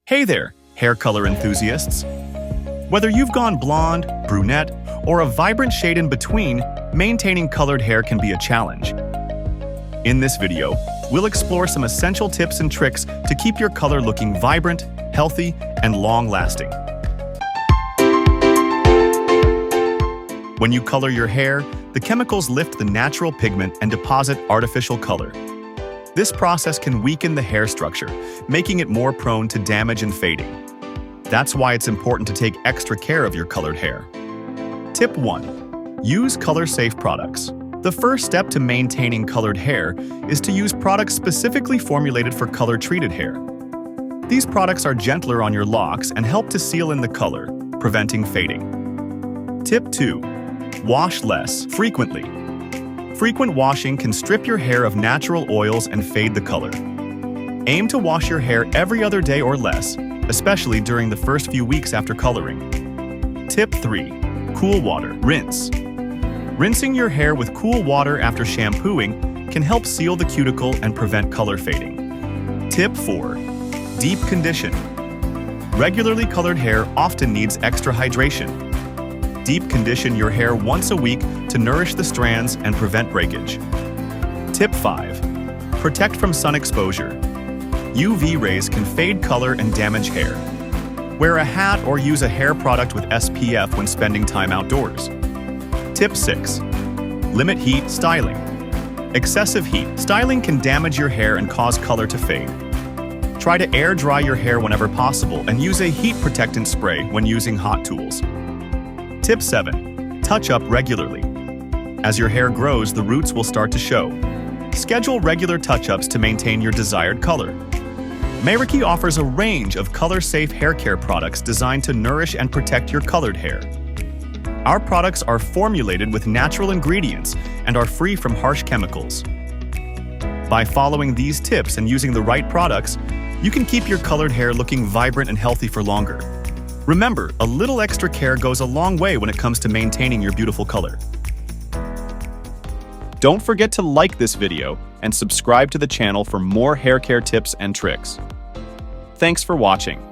Hey there, hair color enthusiasts! Whether you've gone blonde, brunette, or a vibrant shade in between, maintaining colored hair can be a challenge. In this video, we'll explore some essential tips and tricks to keep your color looking vibrant, healthy, and long-lasting. When you color your hair, the chemicals lift the natural pigment and deposit artificial color. This process can weaken the hair structure, making it more prone to damage and fading. That's why it's important to take extra care of your colored hair. Tip 1. Use color-safe products. The first step to maintaining colored hair is to use products specifically formulated for color-treated hair. These products are gentler on your locks and help to seal in the color, preventing fading. Tip 2. Wash less, frequently. Frequent washing can strip your hair of natural oils and fade the color. Aim to wash your hair every other day or less, especially during the first few weeks after coloring. Tip 3. Cool water. Rinse. Rinsing your hair with cool water after shampooing can help seal the cuticle and prevent color fading. Tip 4. Deep condition. Regularly colored hair often needs extra hydration. Deep condition your hair once a week to nourish the strands and prevent breakage. Tip 5. Protect from sun exposure. UV rays can fade color and damage hair. Wear a hat or use a hair product with SPF when spending time outdoors. Tip 6. Limit heat styling. Excessive heat styling can damage your hair and cause color to fade. Try to air dry your hair whenever possible and use a heat protectant spray when using hot tools. Tip 7. Touch up regularly. As your hair grows, the roots will start to show. Schedule regular touch-ups to maintain your desired color. Mayraki offers a range of color-safe hair care products designed to nourish and protect your colored hair. Our products are formulated with natural ingredients and are free from harsh chemicals. By following these tips and using the right products, you can keep your colored hair looking vibrant and healthy for longer. Remember, a little extra care goes a long way when it comes to maintaining your beautiful color. Don't forget to like this video and subscribe to the channel for more hair care tips and tricks. Thanks for watching.